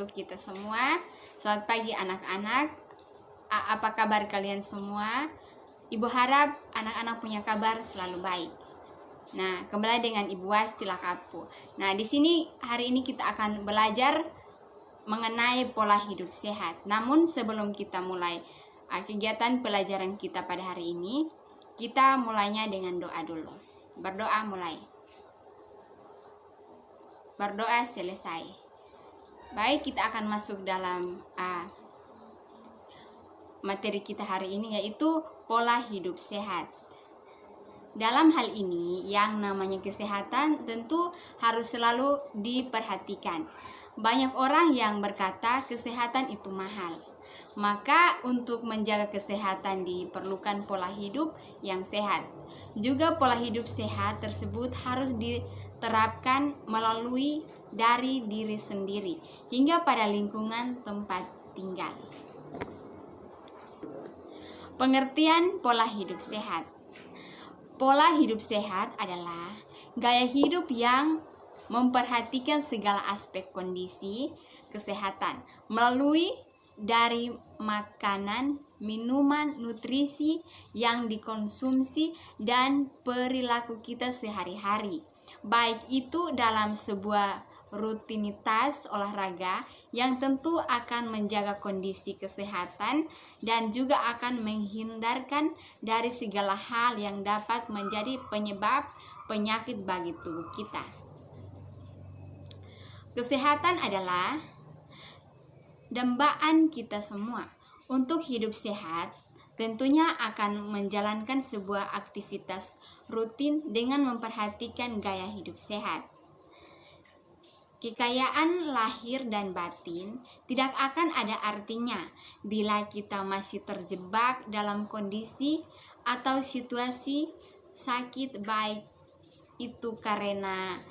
untuk kita semua. Selamat pagi anak-anak. Apa kabar kalian semua? Ibu harap anak-anak punya kabar selalu baik. Nah, kembali dengan Ibu Wasti Lakapu. Nah, di sini hari ini kita akan belajar mengenai pola hidup sehat. Namun sebelum kita mulai kegiatan pelajaran kita pada hari ini, kita mulainya dengan doa dulu. Berdoa mulai. Berdoa selesai. Baik, kita akan masuk dalam materi kita hari ini, yaitu pola hidup sehat. Dalam hal ini, yang namanya kesehatan tentu harus selalu diperhatikan. Banyak orang yang berkata kesehatan itu mahal. Maka untuk menjaga kesehatan diperlukan pola hidup yang sehat. Juga pola hidup sehat tersebut harus diterapkan melalui dari diri sendiri hingga pada lingkungan tempat tinggal. Pengertian pola hidup sehat. Pola hidup sehat adalah gaya hidup yang memperhatikan segala aspek kondisi kesehatan melalui dari makanan, minuman, nutrisi yang dikonsumsi dan perilaku kita sehari-hari. Baik itu dalam sebuah rutinitas olahraga yang tentu akan menjaga kondisi kesehatan dan juga akan menghindarkan dari segala hal yang dapat menjadi penyebab penyakit bagi tubuh kita. Kesehatan adalah dambaan kita semua. Untuk hidup sehat, tentunya akan menjalankan sebuah aktivitas rutin dengan memperhatikan gaya hidup sehat. Kekayaan lahir dan batin tidak akan ada artinya bila kita masih terjebak dalam kondisi atau situasi sakit, baik itu karena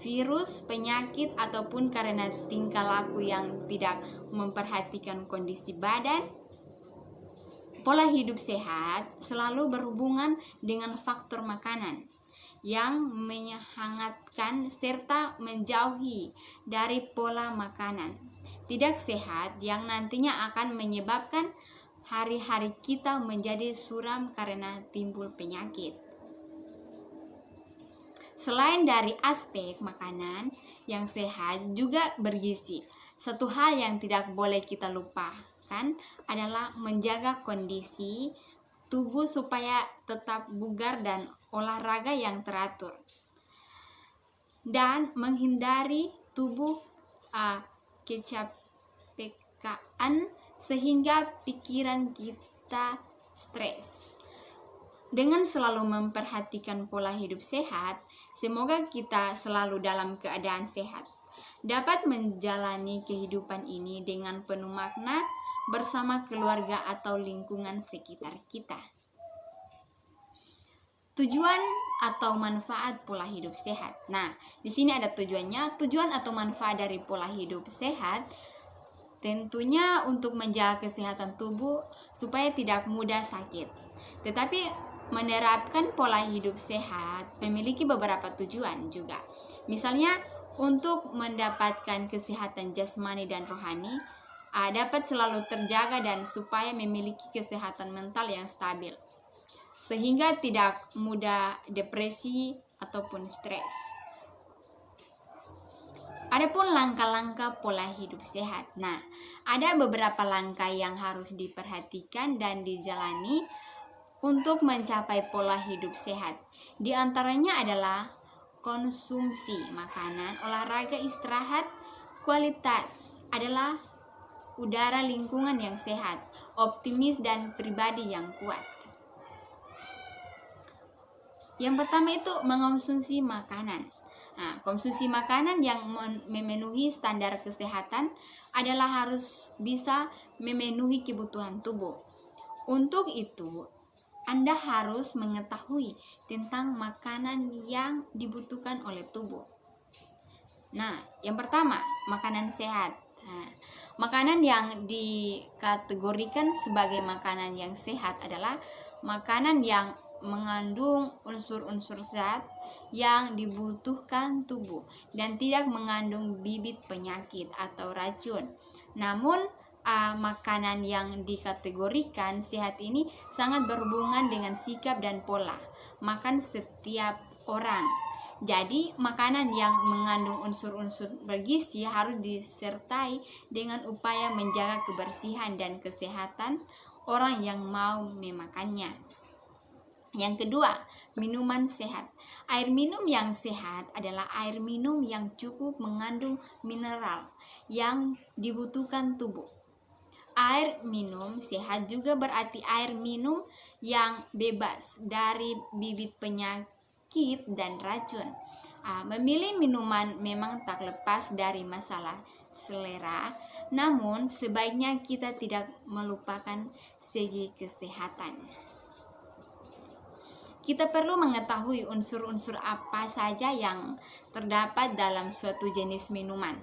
virus, penyakit, ataupun karena tingkah laku yang tidak memperhatikan kondisi badan. Pola hidup sehat selalu berhubungan dengan faktor makanan yang menghangatkan serta menjauhi dari pola makanan tidak sehat yang nantinya akan menyebabkan hari-hari kita menjadi suram karena timbul penyakit. Selain dari aspek makanan yang sehat juga bergizi, satu hal yang tidak boleh kita lupakan adalah menjaga kondisi tubuh supaya tetap bugar dan olahraga yang teratur, dan menghindari tubuh kecapean sehingga pikiran kita stres. Dengan selalu memperhatikan pola hidup sehat, semoga kita selalu dalam keadaan sehat, dapat menjalani kehidupan ini dengan penuh makna bersama keluarga atau lingkungan sekitar kita. Tujuan atau manfaat pola hidup sehat. Nah, di sini ada tujuannya. Tujuan atau manfaat dari pola hidup sehat tentunya untuk menjaga kesehatan tubuh supaya tidak mudah sakit. Tetapi menerapkan pola hidup sehat memiliki beberapa tujuan juga. Misalnya untuk mendapatkan kesehatan jasmani dan rohani dapat selalu terjaga dan supaya memiliki kesehatan mental yang stabil sehingga tidak mudah depresi ataupun stres. Adapun langkah-langkah pola hidup sehat. Nah, ada beberapa langkah yang harus diperhatikan dan dijalani untuk mencapai pola hidup sehat. Di antaranya adalah konsumsi makanan, olahraga, istirahat, kualitas adalah udara lingkungan yang sehat, optimis dan pribadi yang kuat. Yang pertama itu mengonsumsi makanan. Nah, konsumsi makanan yang memenuhi standar kesehatan adalah harus bisa memenuhi kebutuhan tubuh. Untuk itu, Anda harus mengetahui tentang makanan yang dibutuhkan oleh tubuh. Nah, yang pertama, makanan sehat. Nah, makanan yang dikategorikan sebagai makanan yang sehat adalah makanan yang mengandung unsur-unsur zat yang dibutuhkan tubuh dan tidak mengandung bibit penyakit atau racun. Namun makanan yang dikategorikan sehat ini sangat berhubungan dengan sikap dan pola makan setiap orang. Jadi, makanan yang mengandung unsur-unsur bergizi harus disertai dengan upaya menjaga kebersihan dan kesehatan orang yang mau memakannya. Yang kedua, minuman sehat. Air minum yang sehat adalah air minum yang cukup mengandung mineral yang dibutuhkan tubuh. Air minum sehat juga berarti air minum yang bebas dari bibit penyakit dan racun. Memilih minuman memang tak lepas dari masalah selera, namun sebaiknya kita tidak melupakan segi kesehatan. Kita perlu mengetahui unsur-unsur apa saja yang terdapat dalam suatu jenis minuman.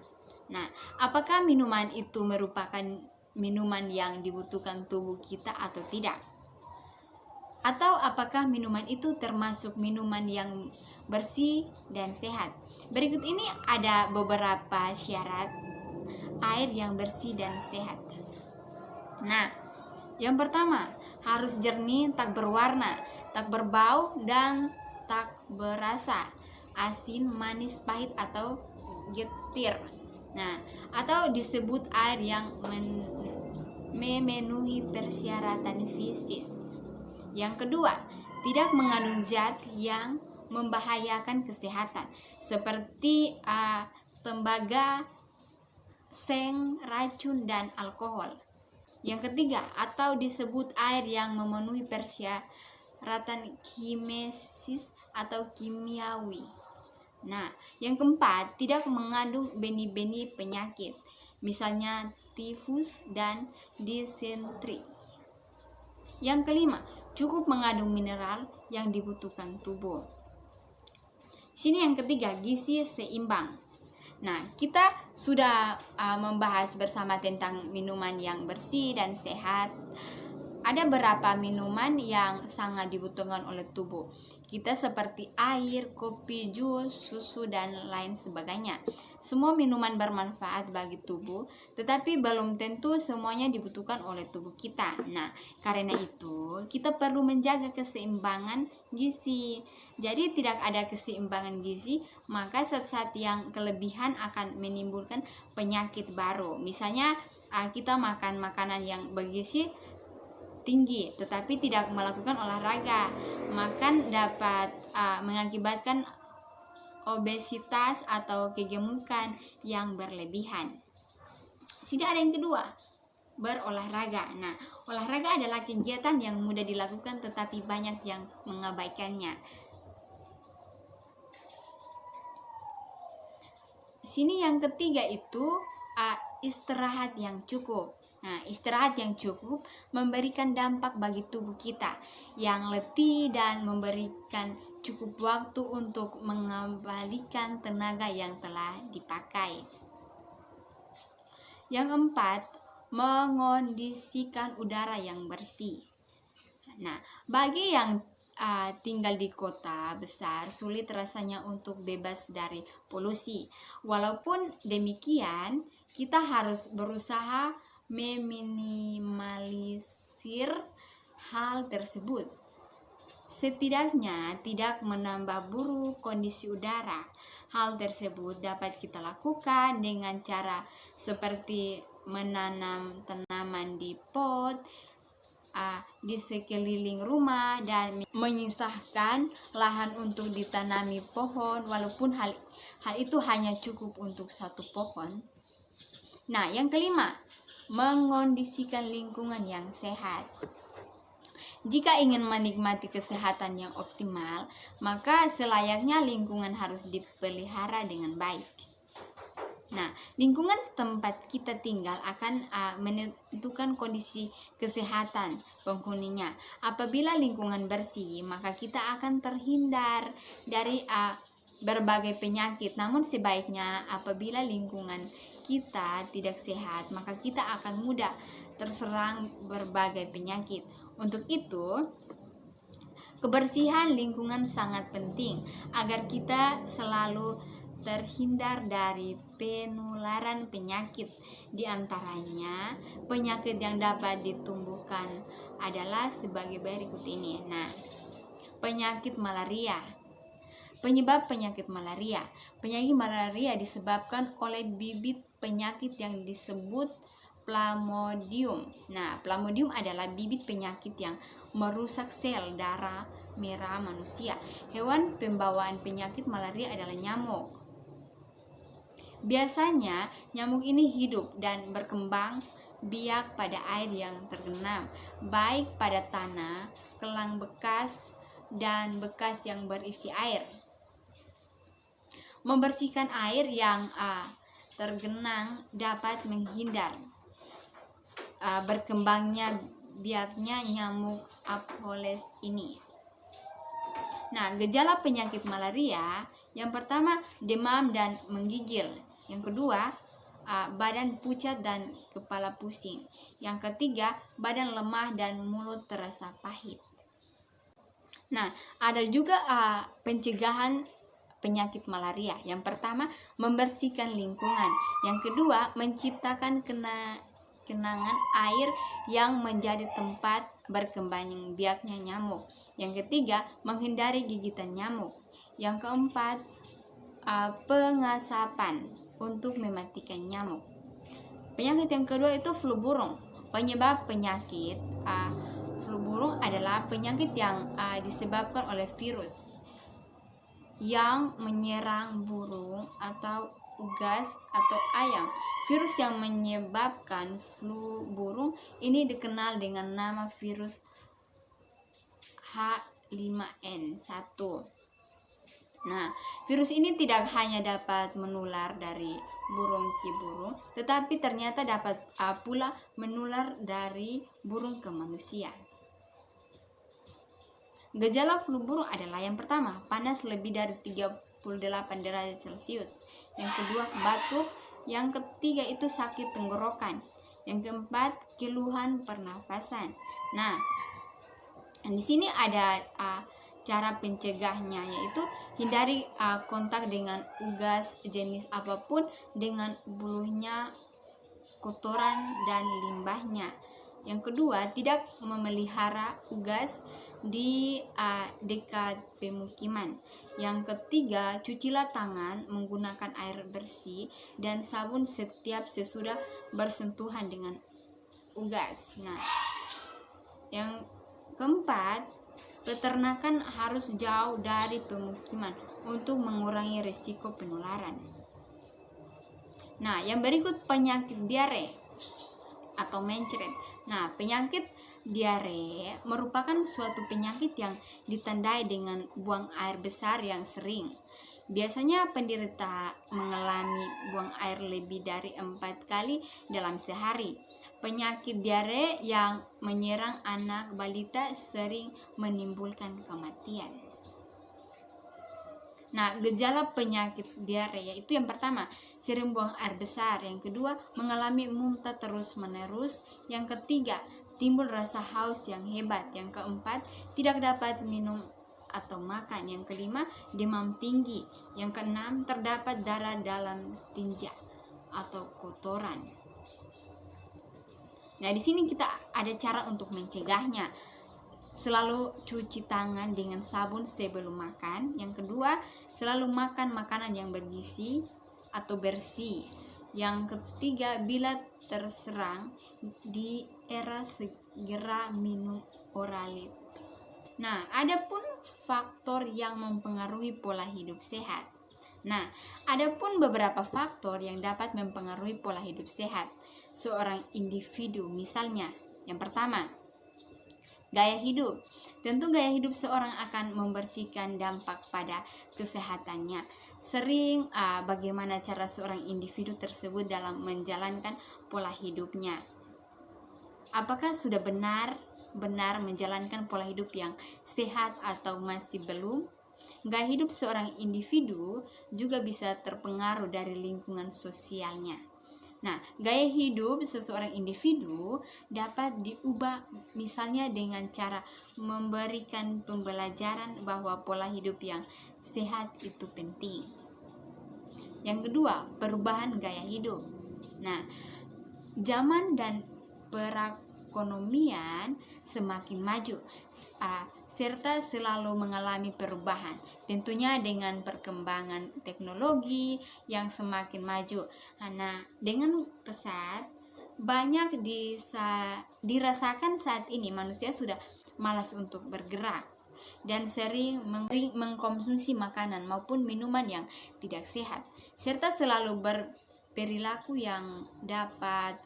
Nah, apakah minuman itu merupakan minuman yang dibutuhkan tubuh kita atau tidak? Atau apakah minuman itu termasuk minuman yang bersih dan sehat? Berikut ini ada beberapa syarat air yang bersih dan sehat. Nah, yang pertama, harus jernih, tak berwarna, tak berbau, dan tak berasa asin, manis, pahit, atau getir. Nah, atau disebut air yang memenuhi persyaratan fisik. Yang kedua, tidak mengandung zat yang membahayakan kesehatan seperti tembaga, seng, racun, dan alkohol. Yang ketiga, atau disebut air yang memenuhi persyaratan kinesis atau kimiawi. Nah, yang keempat, tidak mengandung benih-benih penyakit, misalnya tifus dan disentri. Yang kelima, cukup mengandung mineral yang dibutuhkan tubuh. Sini yang ketiga, gizi seimbang. Nah, kita sudah membahas bersama tentang minuman yang bersih dan sehat. Ada beberapa minuman yang sangat dibutuhkan oleh tubuh kita seperti air, kopi, jus, susu, dan lain sebagainya. Semua minuman bermanfaat bagi tubuh, tetapi belum tentu semuanya dibutuhkan oleh tubuh kita. Nah, karena itu kita perlu menjaga keseimbangan gizi. Jadi tidak ada keseimbangan gizi, maka zat-zat yang kelebihan akan menimbulkan penyakit baru. Misalnya kita makan makanan yang bergizi tinggi tetapi tidak melakukan olahraga, makan dapat mengakibatkan obesitas atau kegemukan yang berlebihan. Sini ada yang kedua, berolahraga. Nah, olahraga adalah kegiatan yang mudah dilakukan tetapi banyak yang mengabaikannya. Sini yang ketiga itu istirahat yang cukup. Nah, istirahat yang cukup memberikan dampak bagi tubuh kita yang letih dan memberikan cukup waktu untuk mengembalikan tenaga yang telah dipakai. Yang keempat, mengondisikan udara yang bersih. Nah, bagi yang tinggal di kota besar, sulit rasanya untuk bebas dari polusi. Walaupun demikian, kita harus berusaha meminimalisir hal tersebut. Setidaknya tidak menambah buruk kondisi udara. Hal tersebut dapat kita lakukan dengan cara seperti menanam tanaman di pot di sekeliling rumah dan menyisakan lahan untuk ditanami pohon, walaupun hal itu hanya cukup untuk satu pohon. Nah, yang kelima, mengondisikan lingkungan yang sehat. Jika ingin menikmati kesehatan yang optimal, maka selayaknya lingkungan harus dipelihara dengan baik. Nah, lingkungan tempat kita tinggal akan menentukan kondisi kesehatan penghuninya. Apabila lingkungan bersih, maka kita akan terhindar dari berbagai penyakit. Namun sebaiknya apabila lingkungan kita tidak sehat, maka kita akan mudah terserang berbagai penyakit. Untuk itu, Kebersihan lingkungan sangat penting agar kita selalu terhindar dari penularan penyakit. Di antaranya, penyakit yang dapat ditumbuhkan adalah sebagai berikut ini. Nah, penyakit malaria. Penyebab penyakit malaria. Penyakit malaria disebabkan oleh bibit penyakit yang disebut Plasmodium. Nah, Plasmodium adalah bibit penyakit yang merusak sel darah merah manusia. Hewan pembawaan penyakit malaria adalah nyamuk. Biasanya, nyamuk ini hidup dan berkembang biak pada air yang tergenang, baik pada tanah, kelang bekas, dan bekas yang berisi air. Membersihkan air yang tergenang dapat menghindar berkembangnya biaknya nyamuk Apholis ini. Nah, gejala penyakit malaria yang pertama demam dan menggigil. Yang kedua badan pucat dan kepala pusing. Yang ketiga badan lemah dan mulut terasa pahit. Nah, ada juga pencegahan penyakit malaria. Yang pertama membersihkan lingkungan. Yang kedua menciptakan genangan air yang menjadi tempat berkembang biaknya nyamuk. Yang ketiga, menghindari gigitan nyamuk. Yang keempat, pengasapan untuk mematikan nyamuk. Penyakit yang kedua itu flu burung. Penyebab penyakit flu burung adalah penyakit yang disebabkan oleh virus yang menyerang burung atau unggas atau ayam. Virus yang menyebabkan flu burung ini dikenal dengan nama virus H5N1. Nah, virus ini tidak hanya dapat menular dari burung ke burung, tetapi ternyata dapat pula menular dari burung ke manusia. Gejala flu burung adalah yang pertama, panas lebih dari 38 derajat Celcius. Yang kedua, batuk. Yang ketiga itu sakit tenggorokan. Yang keempat, keluhan pernafasan. Nah, di sini ada cara pencegahnya, yaitu hindari kontak dengan unggas jenis apapun dengan bulunya, kotoran, dan limbahnya. Yang kedua, tidak memelihara unggas di dekat pemukiman. Yang ketiga, cucilah tangan menggunakan air bersih dan sabun setiap sesudah bersentuhan dengan unggas. Nah, yang keempat, peternakan harus jauh dari pemukiman untuk mengurangi risiko penularan. Nah, yang berikut penyakit diare atau mencret. Nah, penyakit diare merupakan suatu penyakit yang ditandai dengan buang air besar yang sering. Biasanya penderita mengalami buang air lebih dari 4 kali dalam sehari. Penyakit diare yang menyerang anak balita sering menimbulkan kematian. Nah, gejala penyakit diare yaitu yang pertama, sering buang air besar. Yang kedua, mengalami muntah terus-menerus. Yang ketiga, timbul rasa haus yang hebat. Yang keempat, tidak dapat minum atau makan. Yang kelima, demam tinggi. Yang keenam, terdapat darah dalam tinja atau kotoran. Nah, di sini kita ada cara untuk mencegahnya. Selalu cuci tangan dengan sabun sebelum makan. Yang kedua, selalu makan makanan yang bergizi atau bersih. Yang ketiga, bila terserang di era segera minum Oralit. Nah, adapun faktor yang mempengaruhi pola hidup sehat. Nah, adapun beberapa faktor yang dapat mempengaruhi pola hidup sehat seorang individu. Misalnya, yang pertama, gaya hidup. Tentu gaya hidup seorang akan membersihkan dampak pada kesehatannya. Sering bagaimana cara seorang individu tersebut dalam menjalankan pola hidupnya. Apakah sudah benar menjalankan pola hidup yang sehat atau masih belum? Gaya hidup seorang individu juga bisa terpengaruh dari lingkungan sosialnya. Nah, gaya hidup seseorang individu dapat diubah misalnya dengan cara memberikan pembelajaran bahwa pola hidup yang sehat itu penting. Yang kedua, perubahan gaya hidup. Nah, zaman dan perekonomian semakin maju, serta selalu mengalami perubahan, tentunya dengan perkembangan teknologi yang semakin maju. Nah, dengan pesat banyak dirasakan saat ini manusia sudah malas untuk bergerak dan sering mengkonsumsi makanan maupun minuman yang tidak sehat, serta selalu berperilaku yang dapat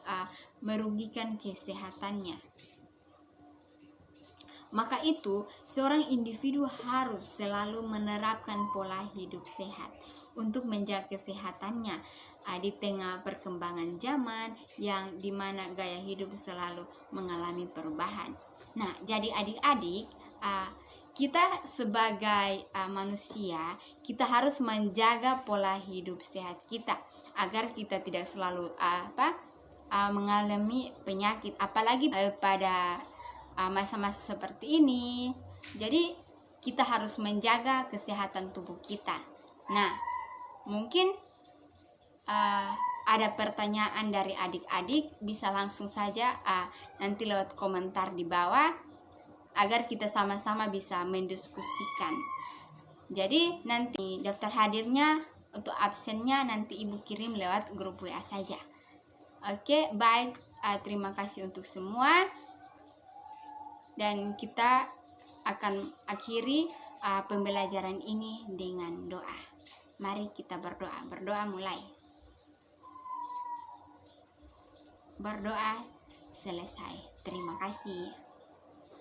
merugikan kesehatannya. Maka itu, seorang individu harus selalu menerapkan pola hidup sehat untuk menjaga kesehatannya di tengah perkembangan zaman yang dimana gaya hidup selalu mengalami perubahan. Nah, jadi adik-adik, kita sebagai manusia, kita harus menjaga pola hidup sehat kita agar kita tidak selalu mengalami penyakit, apalagi pada masa-masa seperti ini. Jadi kita harus menjaga kesehatan tubuh kita. Nah, mungkin ada pertanyaan dari adik-adik, bisa langsung saja nanti lewat komentar di bawah agar kita sama-sama bisa mendiskusikan. Jadi nanti daftar hadirnya untuk absennya nanti ibu kirim lewat grup WA saja. Oke, baik. Terima kasih untuk semua. Dan kita akan akhiri pembelajaran ini dengan doa. Mari kita berdoa. Berdoa mulai. Berdoa selesai. Terima kasih.